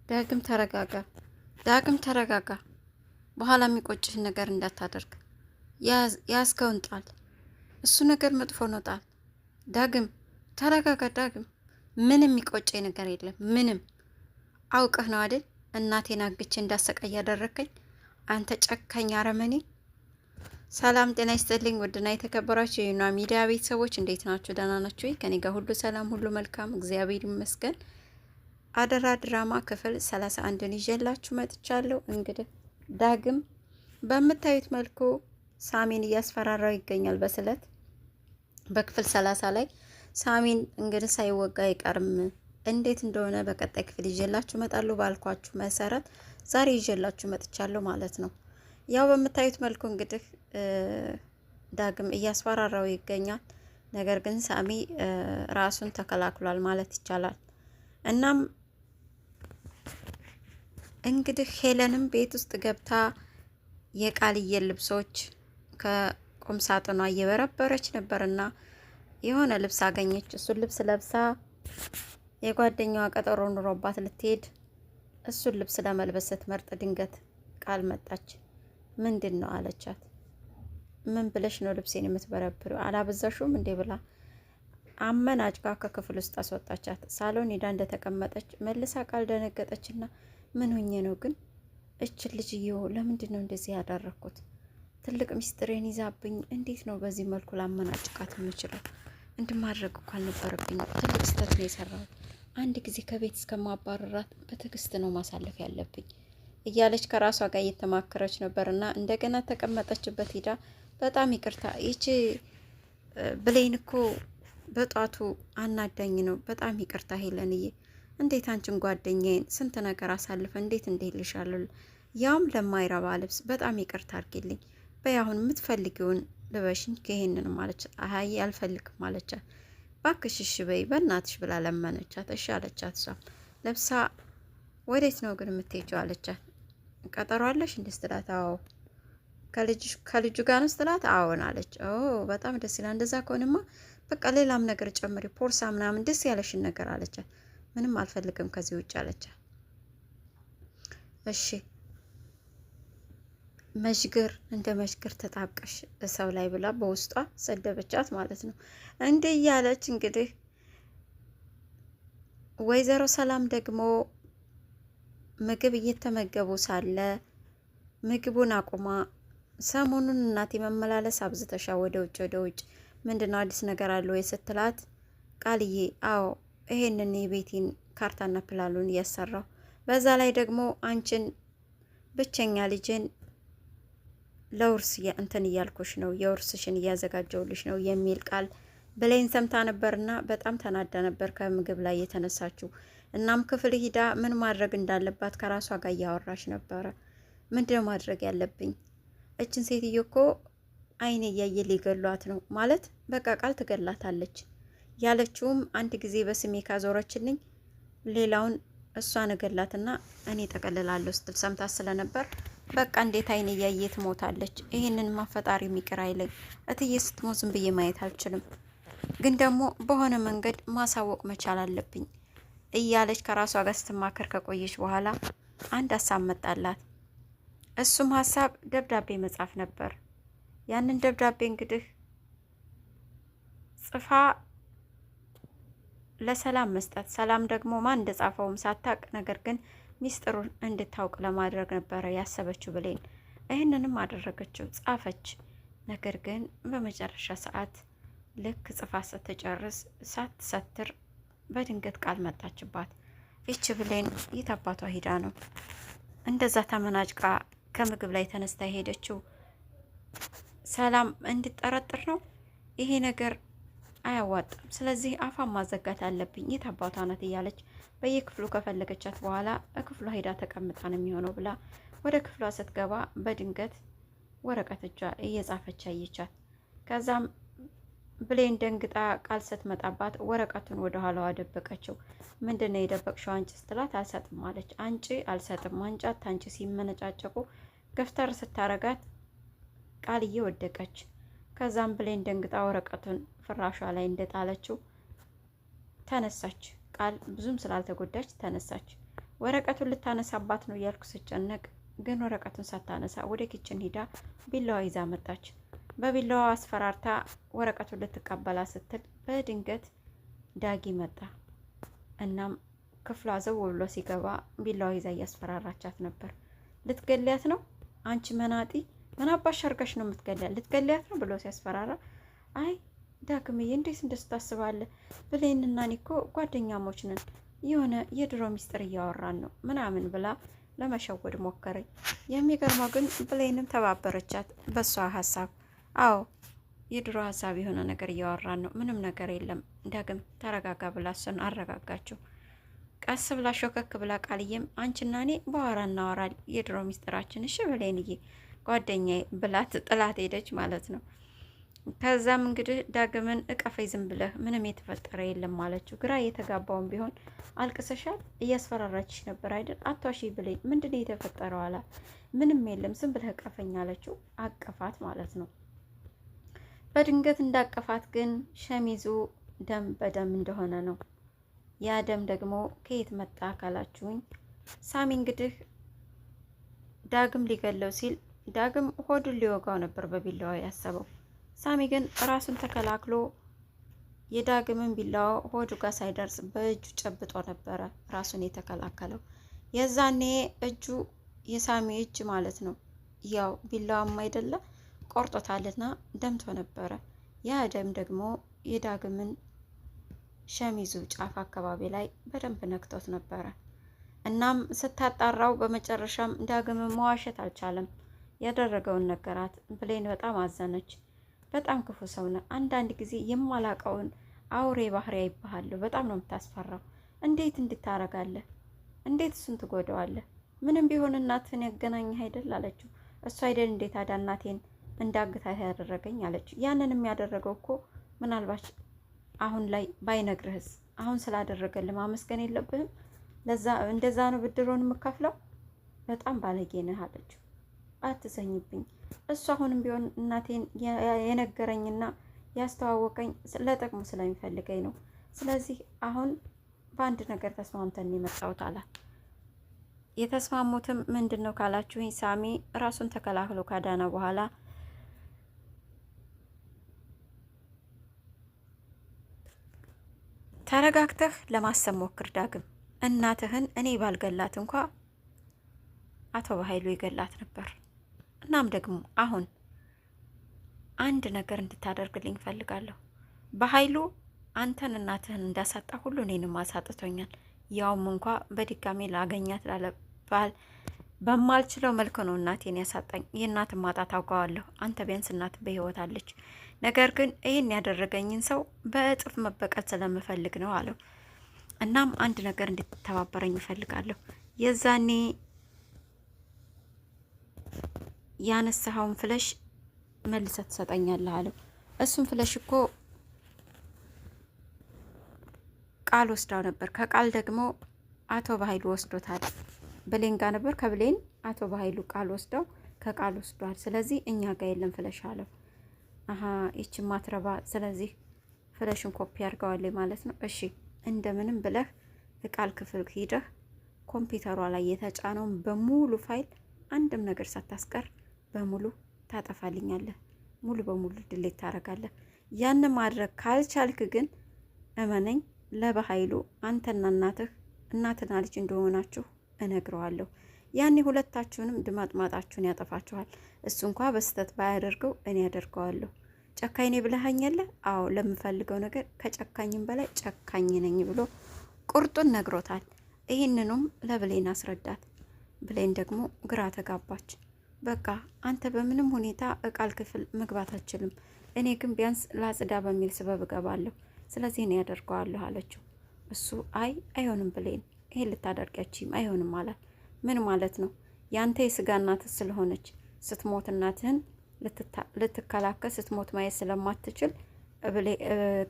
ዳግም ተረጋጋ፣ ዳግም ተረጋጋ። በኋላ የሚቆጭህን ነገር እንዳታደርግ። ያዝከውን ጣል። እሱ ነገር መጥፎ ነው፣ ጣል። ዳግም ተረጋጋ። ዳግም ምንም የሚቆጨኝ ነገር የለም። ምንም አውቀህ ነው አይደል እናቴን አግቼ እንዳሰቃይ ያደረከኝ አንተ ጨካኝ አረመኔ። ሰላም ጤና ይስጥልኝ። ውድና የተከበራችሁ የዩና ሚዲያ ቤተሰቦች እንዴት ናችሁ? ደህና ናችሁ? ከኔ ጋር ሁሉ ሰላም፣ ሁሉ መልካም፣ እግዚአብሔር ይመስገን። አደራ ድራማ ክፍል 31ን ይዤላችሁ መጥቻለሁ። እንግዲህ ዳግም በምታዩት መልኩ ሳሚን እያስፈራራው ይገኛል በስለት። በክፍል 30 ላይ ሳሚን እንግዲህ ሳይወጋ አይቀርም። እንዴት እንደሆነ በቀጣይ ክፍል ይዤላችሁ መጣለሁ። ባልኳችሁ መሰረት ዛሬ ይዤላችሁ መጥቻለሁ ማለት ነው። ያው በምታዩት መልኩ እንግዲህ ዳግም እያስፈራራው ይገኛል። ነገር ግን ሳሚ ራሱን ተከላክሏል ማለት ይቻላል። እናም እንግዲህ ሄለንም ቤት ውስጥ ገብታ የቃልዬን ልብሶች ከቁም ሳጥኗ እየበረበረች ነበርና የሆነ ልብስ አገኘች። እሱን ልብስ ለብሳ የጓደኛዋ ቀጠሮ ኑሮባት ልትሄድ እሱን ልብስ ለመልበስ ስትመርጥ ድንገት ቃል መጣች። ምንድን ነው አለቻት። ምን ብለሽ ነው ልብሴን የምትበረብሪው? አላበዛሹም እንዴ ብላ አመናጭቃ ከክፍል ውስጥ አስወጣቻት። ሳሎን ሄዳ እንደተቀመጠች መልሳ ቃል ደነገጠችና ምን ሆኜ ነው ግን እችን ልጅየው ለምንድን ነው እንደዚህ ያደረኩት? ትልቅ ሚስጥሬን ይዛብኝ እንዴት ነው በዚህ መልኩ ላመናጭቃት የምችለው? እንድማድረግ እኮ አልነበረብኝም። ትልቅ ስህተት ነው የሰራሁት። አንድ ጊዜ ከቤት እስከማባረራት በትዕግስት ነው ማሳለፍ ያለብኝ እያለች ከራሷ ጋር እየተማከረች ነበርና እንደገና ተቀመጠችበት ሂዳ በጣም ይቅርታ ይቺ ብሌን እኮ በጧቱ አናዳኝ ነው። በጣም ይቅርታ ሄለንዬ፣ እንዴት አንቺን ጓደኛዬን ስንት ነገር አሳልፈ እንዴት ልሻለሁ፣ ያውም ለማይረባ ልብስ በጣም ይቅርታ አድርጊልኝ። በይ አሁን የምትፈልጊውን ልበሽኝ ከይሄንን ማለች። አይ አልፈልግም ማለቻት። ባክሽ እሺ በይ በእናትሽ ብላ ለመነቻት። እሺ አለቻት። እሷ ለብሳ ወዴት ነው ግን የምትሄጂው አለቻት። ቀጠሮ አለሽ እንዴ ስትላት፣ አዎ ከልጁ ጋር ነው ስትላት፣ አዎን አለች። ኦ በጣም ደስ ይላል። እንደዛ ከሆነማ በቃ ሌላም ነገር ጨምሪ፣ ፖርሳ ምናምን ደስ ያለሽን ነገር አለቻት። ምንም አልፈልግም ከዚህ ውጭ አለቻት። እሺ መሽግር እንደ መሽግር ተጣብቀሽ ሰው ላይ ብላ በውስጧ ሰደበቻት ማለት ነው። እንዲህ እያለች እንግዲህ ወይዘሮ ሰላም ደግሞ ምግብ እየተመገቡ ሳለ ምግቡን አቁማ ሰሞኑን እናቴ መመላለስ አብዝተሻ ወደ ውጭ ምንድነው አዲስ ነገር አለ ወይ ስትላት፣ ቃልዬ አዎ ይሄንን የቤቴን ካርታና ፕላኑን እያሰራው በዛ ላይ ደግሞ አንቺን ብቸኛ ልጅን ለውርስ እንትን እያልኩሽ ነው፣ የውርስሽን እያዘጋጀውልሽ ነው የሚል ቃል ብሌን ሰምታ ነበርና በጣም ተናዳ ነበር ከምግብ ላይ የተነሳችው። እናም ክፍል ሂዳ ምን ማድረግ እንዳለባት ከራሷ ጋር እያወራች ነበረ። ምንድነው ማድረግ ያለብኝ? እችን ሴትዮ እኮ አይኔ እያየ ሊገሏት ነው ማለት በቃ ቃል ትገላታለች ያለችውም አንድ ጊዜ በስሜ ካዞረችልኝ ሌላውን እሷን እገላትና እኔ ጠቀልላለሁ ስትል ሰምታ ስለነበር በቃ እንዴት አይኔ እያየ ትሞታለች? ይሄንን ማፈጣሪ የሚቅር አይለኝ። እትዬ ስትሞት ዝም ብዬ ማየት አልችልም፣ ግን ደግሞ በሆነ መንገድ ማሳወቅ መቻል አለብኝ እያለች ከራሷ ጋር ስትማከር ከቆየች በኋላ አንድ ሀሳብ መጣላት። እሱም ሀሳብ ደብዳቤ መጻፍ ነበር። ያንን ደብዳቤ እንግዲህ ጽፋ ለሰላም መስጠት፣ ሰላም ደግሞ ማን እንደጻፈውም ሳታቅ ነገር ግን ሚስጥሩን እንድታውቅ ለማድረግ ነበረ ያሰበችው ብሌን። ይህንንም አደረገችው፣ ጻፈች። ነገር ግን በመጨረሻ ሰዓት ልክ ጽፋ ስትጨርስ ሳትሰትር በድንገት ቃል መጣችባት። ይች ብሌን የት አባቷ ሂዳ ነው እንደዛ ተመናጭቃ ከምግብ ላይ ተነስታ ሄደችው? ሰላም እንድጠረጥር ነው ይሄ ነገር አያዋጣም። ስለዚህ አፋን ማዘጋት አለብኝ። የት አባቷ ናት እያለች በየክፍሉ ከፈለገቻት በኋላ ክፍሏ ሄዳ ተቀምጣ ነው የሚሆነው ብላ ወደ ክፍሏ ስትገባ በድንገት ወረቀት እጇ እየጻፈች አየቻት። ከዛም ብሌን ደንግጣ ቃል ስትመጣባት ወረቀቱን ወደ ኋላዋ ደበቀችው። ምንድነው የደበቅሽው አንቺ ስትላት፣ አልሰጥም አለች። አንቺ አልሰጥም አንጫት አንቺ ሲመነጫጨቁ ገፍተር ስታረጋት ቃልዬ ወደቀች። ከዛም ብሌን ደንግጣ ወረቀቱን ፍራሿ ላይ እንደጣለችው ተነሳች። ቃል ብዙም ስላልተጎዳች ተነሳች። ወረቀቱን ልታነሳባት ነው እያልኩ ስጨነቅ ግን ወረቀቱን ሳታነሳ ወደ ኪችን ሂዳ ቢላዋ ይዛ መጣች። በቢላዋ አስፈራርታ ወረቀቱን ልትቀበላ ስትል በድንገት ዳጊ መጣ። እናም ክፍሏ ዘው ብሎ ሲገባ ቢላዋ ይዛ እያስፈራራቻት ነበር። ልትገሊያት ነው አንቺ መናጢ፣ ምን አባሽ አርጋሽ ነው የምትገሊያት? ልትገሊያት ነው ብሎ ሲያስፈራራ፣ አይ ዳግምዬ እንዴት እንደሱ ታስባለህ? ብሌንና እኔ እኮ ጓደኛሞች ነን፣ የሆነ የድሮ ሚስጥር እያወራን ነው ምናምን ብላ ለመሸወድ ሞከረኝ። የሚገርመው ግን ብሌንም ተባበረቻት በሷ ሀሳብ። አዎ የድሮ ሀሳብ የሆነ ነገር እያወራን ነው፣ ምንም ነገር የለም ዳግም ተረጋጋ ብላ እሱን አረጋጋችው። ቀስ ብላ ሾከክ ብላ ቃልዬም አንቺና እኔ በኋላ እናወራል የድሮ ሚስጥራችን እሺ ብሌንዬ ጓደኛዬ ብላት ጥላት ሄደች ማለት ነው። ከዛም እንግዲህ ዳግምን እቀፈኝ ዝም ብለህ ምንም የተፈጠረ የለም አለችው። ግራ እየተጋባውን ቢሆን አልቅሰሻል፣ እያስፈራራችሽ ነበር አይደል? አቷሺ ብሌን ምንድነው የተፈጠረው አላት። ምንም የለም ዝም ብለህ እቀፈኝ አለችው። አቀፋት ማለት ነው። በድንገት እንዳቀፋት ግን ሸሚዙ ደም በደም እንደሆነ ነው። ያ ደም ደግሞ ከየት መጣ ካላችሁኝ ሳሚ እንግዲህ ዳግም ሊገለው ሲል ዳግም ሆዱን ሊወጋው ነበር በቢላዋ ያሰበው። ሳሚ ግን ራሱን ተከላክሎ የዳግምን ቢላዋ ሆዱ ጋር ሳይደርስ በእጁ ጨብጦ ነበረ ራሱን የተከላከለው። የዛኔ እጁ የሳሚ እጅ ማለት ነው ያው ቢላዋም አይደለ ቆርጦታልና ደምቶ ነበረ። ያ ደም ደግሞ የዳግምን ሸሚዙ ጫፍ አካባቢ ላይ በደንብ ነክቶት ነበረ። እናም ስታጣራው በመጨረሻም ዳግምን መዋሸት አልቻለም። ያደረገውን ነገራት። ብሌን በጣም አዘነች። በጣም ክፉ ሰው ነው። አንዳንድ ጊዜ የማላቀውን አውሬ ባህሪ አይባሃለሁ። በጣም ነው የምታስፈራው። እንዴት እንድታረጋለህ? እንዴት እሱን ትጎዳዋለህ? ምንም ቢሆን እናትህን ያገናኝህ አይደል አለችው። እሱ አይደል እንዴት አዳ እናቴን እንዳግታት ያደረገኝ አለችው። ያንን የሚያደረገው እኮ ምናልባት አሁን ላይ ባይነግርህስ? አሁን ስላደረገልህ ማመስገን የለብህም? ለዛ እንደዛ ነው ብድሮን የምከፍለው? በጣም ባለጌ ነህ አለችው። አትዘኝብኝ። እሱ አሁንም ቢሆን እናቴን የነገረኝና ያስተዋወቀኝ ለጥቅሙ ስለሚፈልገኝ ነው። ስለዚህ አሁን በአንድ ነገር ተስማምተን የመጣሁት አላት። የተስማሙትም ምንድን ነው ካላችሁኝ ሳሚ ራሱን ተከላክሎ ካዳነ በኋላ ተረጋግተህ ለማሰብ ሞክር ዳግም። እናትህን እኔ ባልገላት እንኳ አቶ በኃይሉ ይገላት ነበር። እናም ደግሞ አሁን አንድ ነገር እንድታደርግልኝ ፈልጋለሁ። በኃይሉ አንተን እናትህን እንዳሳጣ ሁሉ እኔንም አሳጥቶኛል። ያውም እንኳ በድጋሜ ላገኛት ላለባል በማልችለው መልክ ነው እናቴን ያሳጣኝ። የእናትን ማጣት አውቀዋለሁ። አንተ ቢያንስ እናት በህይወት አለች። ነገር ግን ይህን ያደረገኝን ሰው በእጥፍ መበቀል ስለምፈልግ ነው አለው። እናም አንድ ነገር እንድትተባበረኝ እፈልጋለሁ። የዛኔ ያነሳኸውን ፍለሽ መልሰህ ትሰጠኛለህ አለው። እሱም ፍለሽ እኮ ቃል ወስዳው ነበር። ከቃል ደግሞ አቶ በኃይሉ ወስዶታል። ብሌን ጋር ነበር። ከብሌን አቶ በኃይሉ ቃል ወስደው ከቃል ወስዷል። ስለዚህ እኛ ጋር የለም ፍለሽ አለው። አሀ ይቺ ማትረባ፣ ስለዚህ ፍለሽን ኮፒ አድርገዋለች ማለት ነው። እሺ እንደምንም ብለህ ቃል ክፍል ሂደህ ኮምፒውተሯ ላይ የተጫነውን በሙሉ ፋይል አንድም ነገር ሳታስቀር በሙሉ ታጠፋልኛለህ። ሙሉ በሙሉ ድሌት ታደርጋለህ። ያን ማድረግ ካልቻልክ ግን እመነኝ ለበኃይሉ አንተና እናትና ልጅ እንደሆናችሁ እነግረዋለሁ። ያኔ ሁለታችሁንም ድማጥማጣችሁን ያጠፋችኋል። እሱ እንኳ በስተት ባያደርገው እኔ ያደርገዋለሁ። ጨካኝ ነኝ ብለኸኛል? አዎ ለምፈልገው ነገር ከጨካኝም በላይ ጨካኝ ነኝ ብሎ ቁርጡን ነግሮታል። ይህንኑም ለብሌን አስረዳት። ብሌን ደግሞ ግራ ተጋባች። በቃ አንተ በምንም ሁኔታ ቃል ክፍል መግባት አትችልም፣ እኔ ግን ቢያንስ ላጽዳ በሚል ስበብ እገባለሁ፣ ስለዚህ እኔ ያደርገዋለሁ አለችው። እሱ አይሆንም ብሌን፣ ይሄን ልታደርጊያችም አይሆንም አላት። ምን ማለት ነው? ያንተ የስጋ እናትህ ስለሆነች ስትሞት እናትህን ልትከላከል ስትሞት ማየት ስለማትችል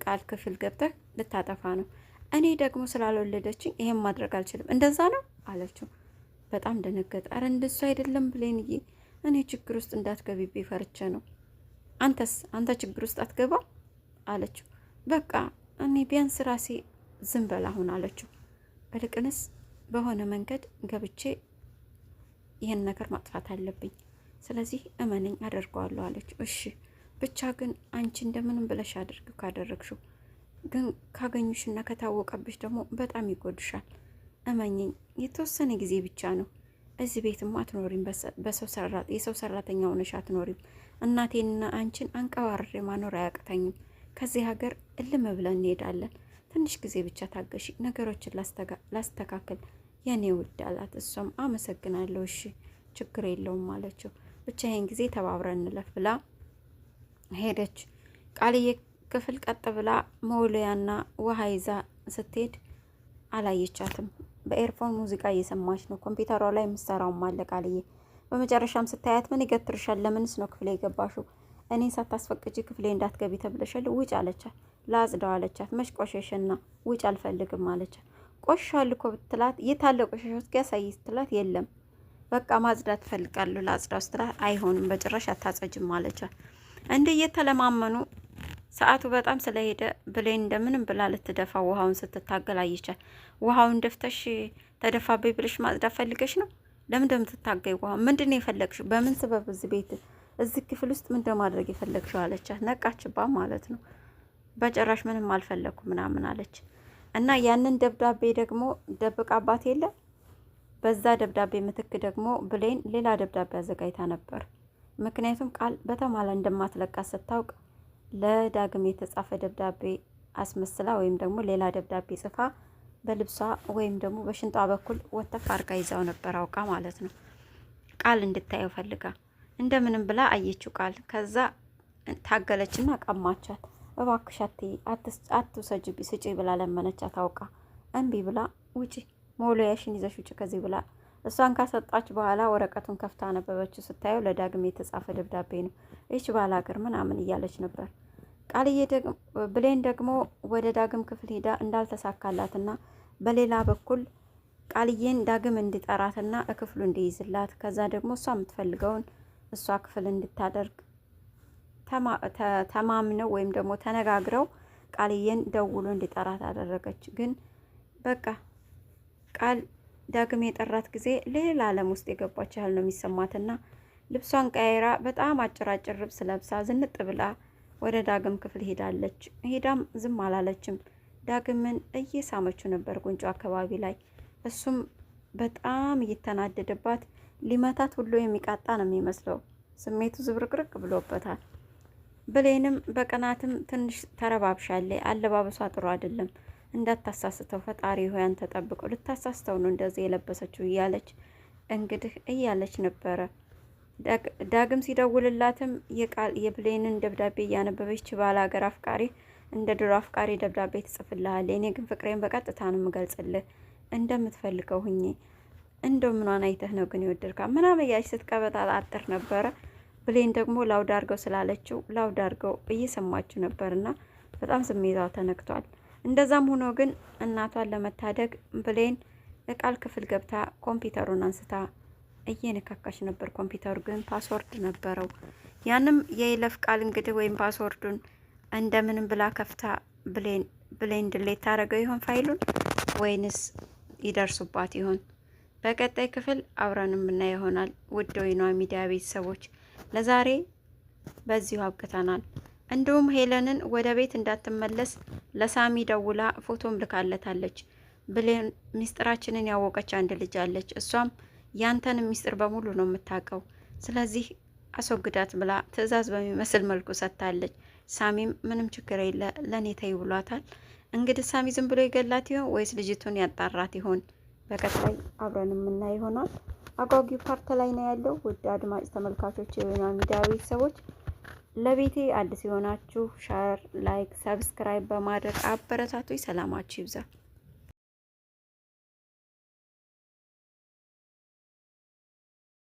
ቃል ክፍል ገብተህ ልታጠፋ ነው። እኔ ደግሞ ስላልወለደችኝ ይሄን ማድረግ አልችልም። እንደዛ ነው አለችው። በጣም ደነገጠ። አረ እንደሱ አይደለም ብሌንዬ፣ እኔ ችግር ውስጥ እንዳትገቢብኝ ፈርቼ ነው። አንተ ችግር ውስጥ አትገባ አለችው። በቃ እኔ ቢያንስ ራሴ ዝም በል አሁን አለችው። እልቅንስ በሆነ መንገድ ገብቼ ይህን ነገር ማጥፋት አለብኝ። ስለዚህ እመነኝ አደርገዋለሁ አለች። እሺ ብቻ ግን አንቺ እንደምንም ብለሽ አድርግ። ካደረግሽው ግን ካገኙሽና ከታወቀብሽ ደግሞ በጣም ይጎዱሻል። እመኝኝ፣ የተወሰነ ጊዜ ብቻ ነው። እዚህ ቤትም አትኖሪም። የሰው ሰራተኛ ሆነሽ አትኖሪም። እናቴንና አንቺን አንቀባርሬ ማኖር አያቅተኝም። ከዚህ ሀገር እልም ብለን እንሄዳለን። ትንሽ ጊዜ ብቻ ታገሺ፣ ነገሮችን ላስተካከል የኔ ውድ አላት። እሷም አመሰግናለሁ፣ እሺ ችግር የለውም አለችው። ብቻ ይሄን ጊዜ ተባብረን እንለፍ ብላ ሄደች። ቃልዬ ክፍል ቀጥ ብላ መውለያና ውሃ ይዛ ስትሄድ አላየቻትም። በኤርፎን ሙዚቃ እየሰማች ነው። ኮምፒውተሯ ላይ የምትሰራውም አለ ቃልዬ። በመጨረሻም ስታያት ምን ይገትርሻል? ለምንስ ነው ክፍሌ የገባሽው? እኔን ሳታስፈቅጂ ክፍሌ እንዳትገቢ ተብለሻል። ውጭ አለቻት። ላጽዳው አለቻት። መች ቆሸሸና? ውጭ አልፈልግም አለቻት። ቆሻል እኮ ብትላት የታለ ቆሻሻው እስኪ ያሳይ ስትላት የለም በቃ ማጽዳት እፈልጋለሁ ላጽዳው ስትላት አይሆንም በጭራሽ አታጸጅም አለቻት። እንዲህ እየተለማመኑ ሰዓቱ በጣም ስለሄደ ብሌን እንደምንም ብላ ልትደፋ ውሃውን ስትታገል አየቻት። ውሃውን ደፍተሽ ተደፋበይ ብለሽ ማጽዳት ፈልገሽ ነው? ለምን እንደምትታገይ ውሃ ምንድን ነው የፈለግሽው? በምን ስበብ እዚህ ቤት እዚህ ክፍል ውስጥ ምን እንደማድረግ የፈለግሽው አለቻት። ነቃችባ ማለት ነው። በጭራሽ ምንም አልፈለግኩ ምናምን አለች። እና ያንን ደብዳቤ ደግሞ ደብቃባት የለ በዛ ደብዳቤ ምትክ ደግሞ ብሌን ሌላ ደብዳቤ አዘጋጅታ ነበር። ምክንያቱም ቃል በተማላ እንደማትለቃት ስታውቅ ለዳግም የተጻፈ ደብዳቤ አስመስላ ወይም ደግሞ ሌላ ደብዳቤ ጽፋ በልብሷ ወይም ደግሞ በሽንጧ በኩል ወተፍ አርጋ ይዛው ነበር አውቃ ማለት ነው። ቃል እንድታየው ፈልጋ እንደምንም ብላ አየችው ቃል። ከዛ ታገለችና ቀማቻት። እባክሽ አትውሰጂ ስጪ ብላ ለመነቻት አውቃ። እምቢ ብላ ውጪ መውለያሽን ይዘሽ ውጪ ከዚህ ብላ እሷን ካሰጣች በኋላ ወረቀቱን ከፍታ ነበበችው። ስታየው ለዳግም የተጻፈ ደብዳቤ ነው። ይች ባላገር ምናምን እያለች ነበር። ቃልዬ ብሌን ደግሞ ወደ ዳግም ክፍል ሄዳ እንዳልተሳካላትና በሌላ በኩል ቃልዬን ዳግም እንዲጠራትና ክፍሉ እንዲይዝላት ከዛ ደግሞ እሷ የምትፈልገውን እሷ ክፍል እንድታደርግ ተማምነው ወይም ደግሞ ተነጋግረው ቃልዬን ደውሎ እንዲጠራት አደረገች። ግን በቃ ቃል ዳግም የጠራት ጊዜ ሌላ ዓለም ውስጥ የገባች ያህል ነው የሚሰማትና ልብሷን ቀያይራ በጣም አጭራጭር ልብስ ለብሳ ዝንጥ ብላ ወደ ዳግም ክፍል ሄዳለች። ሄዳም ዝም አላለችም። ዳግምን እየሳመችው ነበር ጉንጯ አካባቢ ላይ። እሱም በጣም እየተናደደባት ሊመታት ሁሉ የሚቃጣ ነው የሚመስለው። ስሜቱ ዝብርቅርቅ ብሎበታል። ብሌንም በቅናትም ትንሽ ተረባብሻለች። አለባበሷ ጥሩ አይደለም፣ እንዳታሳስተው ፈጣሪ ሆይ አንተ ጠብቀው፣ ልታሳስተው ነው እንደዚህ የለበሰችው እያለች እንግዲህ እያለች ነበረ። ዳግም ሲደውልላትም የብሌንን ደብዳቤ እያነበበች ባለ ሀገር አፍቃሪ እንደ ድሮ አፍቃሪ ደብዳቤ ትጽፍልሃል፣ እኔ ግን ፍቅሬን በቀጥታ ነው የምገልጽልህ፣ እንደምትፈልገው ሁኜ እንደው ምኗን አይተህ ነው ግን ይወደድካ ምናምን እያለች ስትቀበጣጣጥር ነበረ። ብሌን ደግሞ ላውድ አድርገው ስላለችው ላውድ አድርገው እየሰማችው ነበርና በጣም ስሜቷ ተነክቷል። እንደዛም ሆኖ ግን እናቷን ለመታደግ ብሌን ቃል ክፍል ገብታ ኮምፒውተሩን አንስታ እየነካካች ነበር። ኮምፒውተሩ ግን ፓስወርድ ነበረው። ያንም የይለፍ ቃል እንግዲህ ወይም ፓስወርዱን እንደምንም ብላ ከፍታ ብሌን ድሌት ታደርገው ይሆን ፋይሉን ወይንስ ይደርሱባት ይሆን? በቀጣይ ክፍል አብረን የምናየው ይሆናል። ውድ ወይኗ ሚዲያ ቤተሰቦች ለዛሬ በዚሁ አብቅተናል። እንዲሁም ሄለንን ወደ ቤት እንዳትመለስ ለሳሚ ደውላ ፎቶም ልካለታለች። ብሌን ሚስጥራችንን ያወቀች አንድ ልጅ አለች፣ እሷም ያንተን ሚስጥር በሙሉ ነው የምታውቀው፣ ስለዚህ አስወግዳት ብላ ትዕዛዝ በሚመስል መልኩ ሰጥታለች። ሳሚም ምንም ችግር የለ ለእኔ ተይ ብሏታል። እንግዲህ ሳሚ ዝም ብሎ ይገላት ይሆን ወይስ ልጅቱን ያጣራት ይሆን? በቀጣይ አብረን የምናይ ይሆናል። አጓጊ ፓርት ላይ ነው ያለው። ውድ አድማጭ ተመልካቾች የወይኗ ሚዲያ ቤተሰቦች ለቤቴ አዲስ የሆናችሁ ሻር፣ ላይክ፣ ሰብስክራይብ በማድረግ አበረታቱ። ሰላማችሁ ይብዛ።